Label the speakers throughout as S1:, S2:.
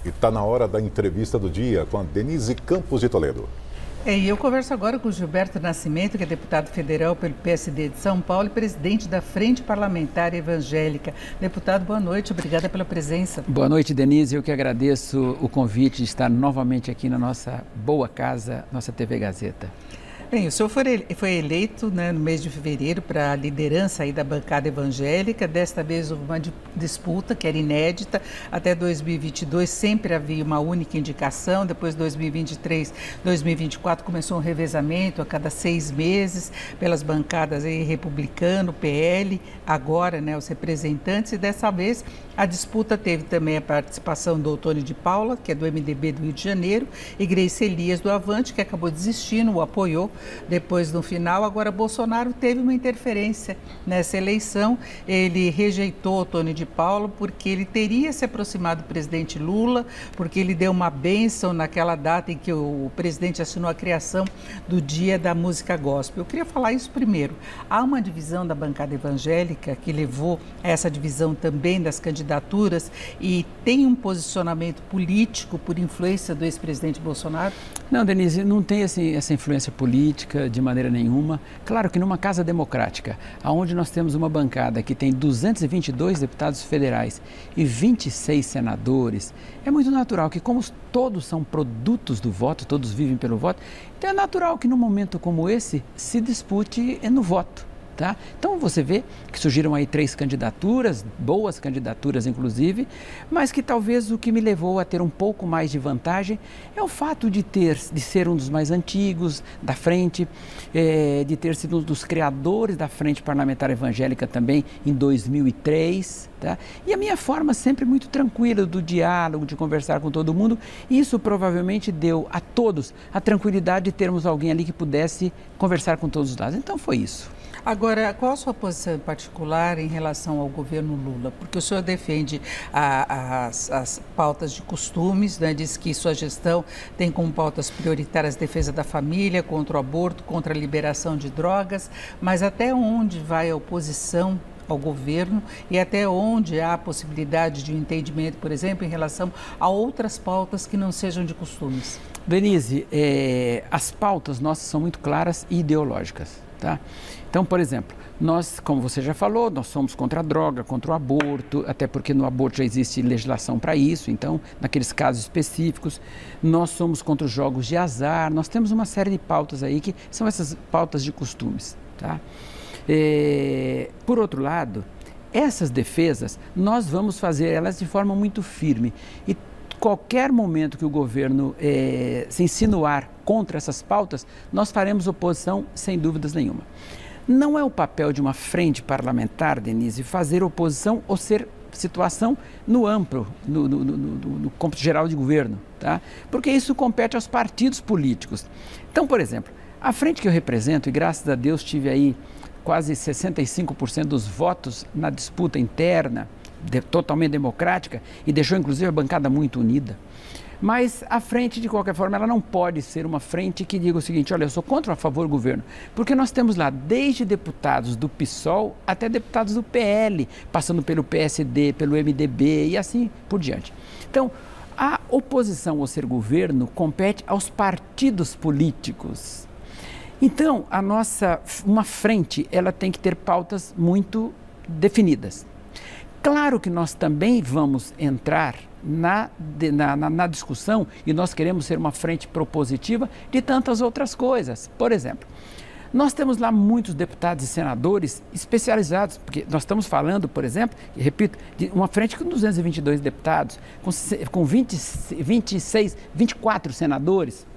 S1: E está na hora da entrevista do dia com a Denise Campos de Toledo.
S2: E eu converso agora com o Gilberto Nascimento, que é deputado federal pelo PSD de São Paulo e presidente da Frente Parlamentar Evangélica. Deputado, boa noite, obrigada pela presença.
S3: Boa noite, Denise. Eu que agradeço o convite de estar novamente aqui na nossa boa casa, nossa TV Gazeta.
S2: Bem, o senhor foi eleito no mês de fevereiro para a liderança aí da bancada evangélica. Desta vez houve uma disputa que era inédita. Até 2022 sempre havia uma única indicação. Depois 2023, 2024 começou um revezamento a cada 6 meses pelas bancadas aí, republicano, PL, agora os representantes. E dessa vez a disputa teve também a participação do Otônio de Paula, que é do MDB do Rio de Janeiro, e Grace Elias do Avante, que acabou desistindo, o apoiou. Depois, no final, agora Bolsonaro teve uma interferência nessa eleição. Ele rejeitou Otônio de Paula porque ele teria se aproximado do presidente Lula, porque ele deu uma bênção naquela data em que o presidente assinou a criação do Dia da Música Gospel. Eu queria falar isso primeiro. Há uma divisão da bancada evangélica que levou a essa divisão também das candidaturas e tem um posicionamento político por influência do ex-presidente Bolsonaro?
S3: Não, Denise, não tem essa influência política de maneira nenhuma. Claro que numa casa democrática, onde nós temos uma bancada que tem 222 deputados federais e 26 senadores, é muito natural que, como todos são produtos do voto, todos vivem pelo voto, então é natural que num momento como esse se dispute no voto. Tá? Então você vê que surgiram aí 3 candidaturas, boas candidaturas inclusive, mas que talvez o que me levou a ter um pouco mais de vantagem é o fato de ser um dos mais antigos da frente, de ter sido um dos criadores da Frente Parlamentar Evangélica também em 2003. Tá? E a minha forma sempre muito tranquila do diálogo, de conversar com todo mundo, isso provavelmente deu a todos a tranquilidade de termos alguém ali que pudesse conversar com todos os lados. Então foi isso.
S2: Agora, qual a sua posição em particular em relação ao governo Lula? Porque o senhor defende as pautas de costumes, diz que sua gestão tem como pautas prioritárias a defesa da família, contra o aborto, contra a liberação de drogas, mas até onde vai a oposição ao governo e até onde há a possibilidade de um entendimento, por exemplo, em relação a outras pautas que não sejam de costumes?
S3: Denise, as pautas nossas são muito claras e ideológicas. Tá? Então, por exemplo, nós, como você já falou, nós somos contra a droga, contra o aborto, até porque no aborto já existe legislação para isso, então, naqueles casos específicos, nós somos contra os jogos de azar, nós temos uma série de pautas aí que são essas pautas de costumes. Tá? Por outro lado, essas defesas, nós vamos fazer elas de forma muito firme e qualquer momento que o governo se insinuar contra essas pautas, nós faremos oposição sem dúvidas nenhuma. Não é o papel de uma frente parlamentar, Denise, fazer oposição ou ser situação no amplo, no cômputo geral de governo, tá? Porque isso compete aos partidos políticos. Então, por exemplo, a frente que eu represento, e graças a Deus tive aí quase 65% dos votos na disputa interna, totalmente democrática, e deixou inclusive a bancada muito unida. Mas a frente, de qualquer forma, ela não pode ser uma frente que diga o seguinte: olha, eu sou contra ou a favor do governo, porque nós temos lá desde deputados do PSOL até deputados do PL, passando pelo PSD, pelo MDB e assim por diante. Então, a oposição ao ser governo compete aos partidos políticos. Então, uma frente, ela tem que ter pautas muito definidas. Claro que nós também vamos entrar na discussão e nós queremos ser uma frente propositiva de tantas outras coisas. Por exemplo, nós temos lá muitos deputados e senadores especializados, porque nós estamos falando, por exemplo, e repito, de uma frente com 222 deputados, com 24 senadores.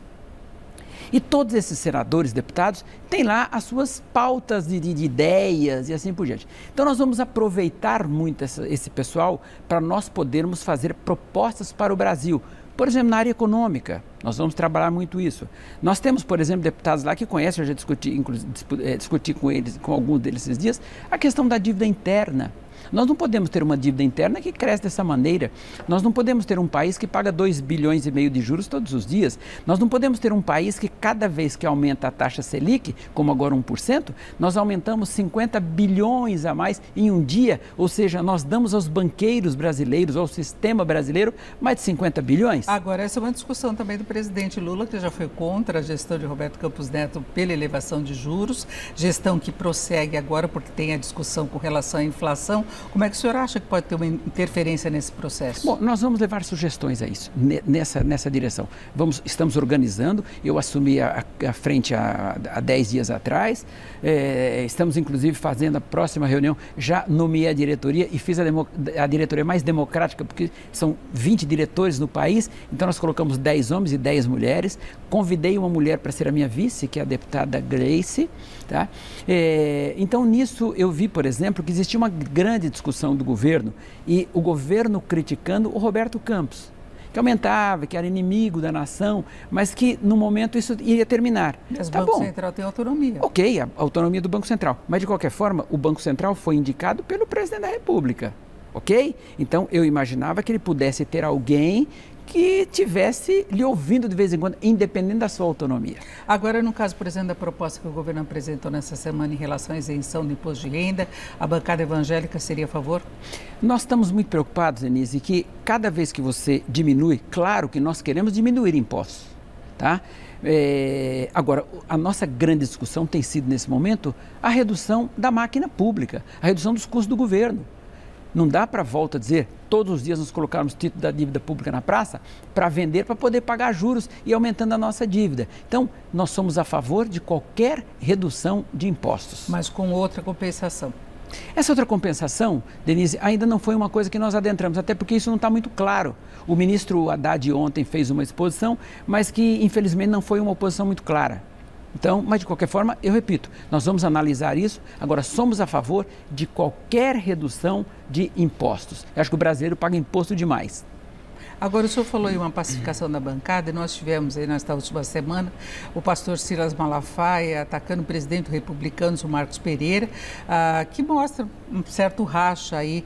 S3: E todos esses senadores, deputados, têm lá as suas pautas de ideias e assim por diante. Então nós vamos aproveitar muito esse pessoal para nós podermos fazer propostas para o Brasil. Por exemplo, na área econômica, nós vamos trabalhar muito isso. Nós temos, por exemplo, deputados lá que conhecem, eu já discuti com eles, com alguns deles esses dias, a questão da dívida interna. Nós não podemos ter uma dívida interna que cresce dessa maneira. Nós não podemos ter um país que paga 2,5 bilhões de juros todos os dias. Nós não podemos ter um país que cada vez que aumenta a taxa Selic, como agora 1%, nós aumentamos 50 bilhões a mais em um dia, ou seja, nós damos aos banqueiros brasileiros, ao sistema brasileiro, mais de 50 bilhões.
S2: Agora, essa é uma discussão também do presidente Lula, que já foi contra a gestão de Roberto Campos Neto pela elevação de juros, gestão que prossegue agora porque tem a discussão com relação à inflação. Como é que o senhor acha que pode ter uma interferência nesse processo?
S3: Bom, nós vamos levar sugestões a isso, nessa direção. Estamos organizando, eu assumi a frente há 10 dias atrás, estamos inclusive fazendo a próxima reunião, já nomeei a diretoria e fiz a diretoria mais democrática, porque são 20 diretores no país, então nós colocamos 10 homens e 10 mulheres, convidei uma mulher para ser a minha vice, que é a deputada Gleice, tá? Então nisso eu vi, por exemplo, que existia uma grande discussão do governo e o governo criticando o Roberto Campos, que aumentava, que era inimigo da nação, mas que no momento isso iria terminar.
S2: Mas o Banco Central tem autonomia.
S3: Ok, a autonomia do Banco Central, mas de qualquer forma o Banco Central foi indicado pelo presidente da República, ok? Então eu imaginava que ele pudesse ter alguém que tivesse lhe ouvindo de vez em quando, independente da sua autonomia.
S2: Agora, no caso, por exemplo, da proposta que o governo apresentou nessa semana em relação à isenção do imposto de renda, a bancada evangélica seria a favor?
S3: Nós estamos muito preocupados, Denise, que cada vez que você diminui, claro que nós queremos diminuir impostos, tá? Agora, a nossa grande discussão tem sido, nesse momento, a redução da máquina pública, a redução dos custos do governo. Não dá para, volta a dizer, todos os dias nos colocarmos título da dívida pública na praça para vender, para poder pagar juros e aumentando a nossa dívida. Então, nós somos a favor de qualquer redução de impostos.
S2: Mas com outra compensação.
S3: Essa outra compensação, Denise, ainda não foi uma coisa que nós adentramos, até porque isso não está muito claro. O ministro Haddad ontem fez uma exposição, mas que infelizmente não foi uma oposição muito clara. Então, mas de qualquer forma, eu repito, nós vamos analisar isso. Agora, somos a favor de qualquer redução de impostos. Eu acho que o brasileiro paga imposto demais.
S2: Agora, o senhor falou em uma pacificação da bancada e nós tivemos aí nesta última semana o pastor Silas Malafaia atacando o presidente republicano, o Marcos Pereira, que mostra um certo racha aí,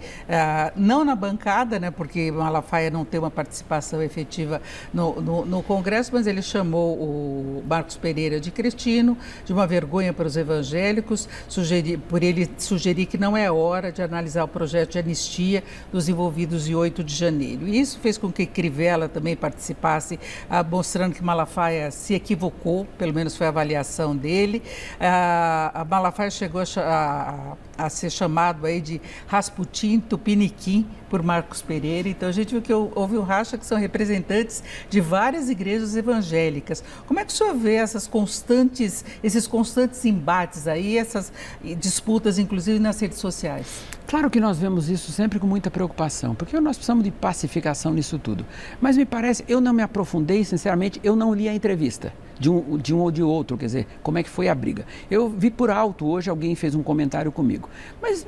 S2: não na bancada, né, porque Malafaia não tem uma participação efetiva no Congresso, mas ele chamou o Marcos Pereira de cretino, de uma vergonha para os evangélicos, por ele sugerir que não é hora de analisar o projeto de anistia dos envolvidos em 8 de janeiro. E isso fez com que Crivella também participasse, mostrando que Malafaia se equivocou, pelo menos foi a avaliação dele. A Malafaia chegou a ser chamado aí de Rasputin Tupiniquim por Marcos Pereira. Então a gente viu que houve um racha, que são representantes de várias igrejas evangélicas. Como é que o senhor vê esses constantes embates aí, essas disputas, inclusive nas redes sociais?
S3: Claro que nós vemos isso sempre com muita preocupação, porque nós precisamos de pacificação nisso tudo. Mas me parece, eu não me aprofundei, sinceramente, eu não li a entrevista de um ou de outro, quer dizer, como é que foi a briga. Eu vi por alto, hoje alguém fez um comentário comigo. Mas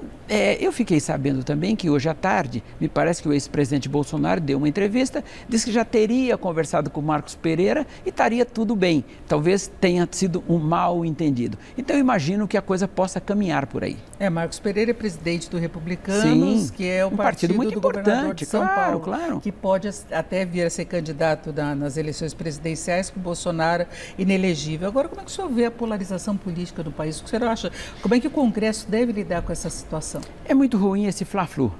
S3: eu fiquei sabendo também que hoje à tarde, me parece que o ex-presidente Bolsonaro deu uma entrevista, disse que já teria conversado com o Marcos Pereira e estaria tudo bem. Talvez tenha sido um mal entendido. Então eu imagino que a coisa possa caminhar por aí.
S2: Marcos Pereira é presidente do Republicanos, sim, que é o partido
S3: muito
S2: do governador de São Paulo,
S3: claro.
S2: Que pode até vir a ser candidato nas eleições presidenciais, com Bolsonaro inelegível. Agora, como é que o senhor vê a polarização política do país? O que o senhor acha? Como é que o Congresso deve lidar com essa situação?
S3: É muito ruim esse fla-flu,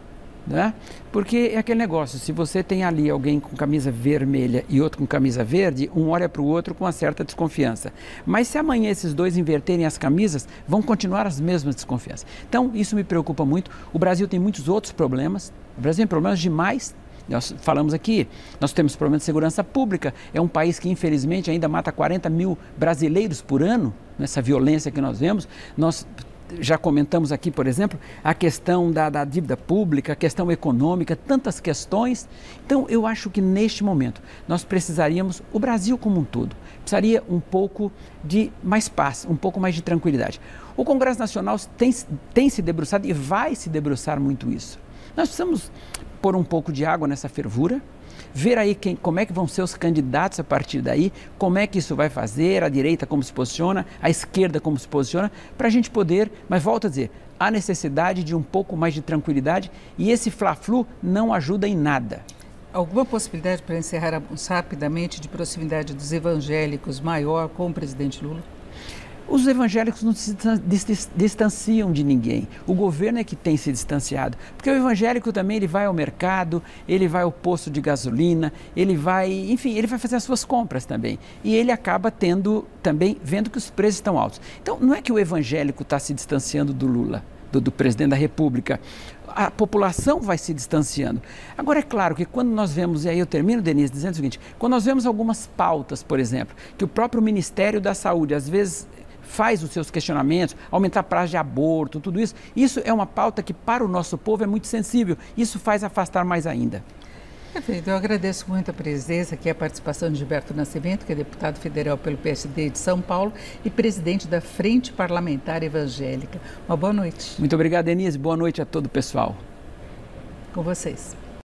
S3: né? Porque é aquele negócio, se você tem ali alguém com camisa vermelha e outro com camisa verde, um olha para o outro com uma certa desconfiança. Mas se amanhã esses dois inverterem as camisas, vão continuar as mesmas desconfianças. Então, isso me preocupa muito. O Brasil tem muitos outros problemas. O Brasil tem problemas demais. Nós falamos aqui, nós temos problemas de segurança pública. É um país que, infelizmente, ainda mata 40 mil brasileiros por ano, nessa violência que nós vemos. Nós já comentamos aqui, por exemplo, a questão da dívida pública, a questão econômica, tantas questões. Então, eu acho que neste momento nós precisaríamos, o Brasil como um todo, precisaria um pouco de mais paz, um pouco mais de tranquilidade. O Congresso Nacional tem se debruçado e vai se debruçar muito isso. Nós precisamos pôr um pouco de água nessa fervura, ver aí como é que vão ser os candidatos a partir daí, como é que isso vai fazer, a direita como se posiciona, a esquerda como se posiciona, para a gente poder, mas volto a dizer, há necessidade de um pouco mais de tranquilidade e esse fla-flu não ajuda em nada.
S2: Alguma possibilidade, para encerrar rapidamente, de proximidade dos evangélicos maior com o presidente Lula?
S3: Os evangélicos não se distanciam de ninguém. O governo é que tem se distanciado. Porque o evangélico também ele vai ao mercado, ele vai ao posto de gasolina, ele vai, enfim, ele vai fazer as suas compras também. E ele acaba vendo que os preços estão altos. Então, não é que o evangélico está se distanciando do Lula, do presidente da República. A população vai se distanciando. Agora, é claro que quando nós vemos, e aí eu termino, Denise, dizendo o seguinte, quando nós vemos algumas pautas, por exemplo, que o próprio Ministério da Saúde, às vezes, faz os seus questionamentos, aumentar prazo de aborto, tudo isso, isso é uma pauta que para o nosso povo é muito sensível, isso faz afastar mais ainda.
S2: Perfeito, eu agradeço muito a presença aqui, a participação de Gilberto Nascimento, que é deputado federal pelo PSD de São Paulo e presidente da Frente Parlamentar Evangélica. Uma boa noite.
S3: Muito obrigado, Denise, boa noite a todo o pessoal.
S2: Com vocês.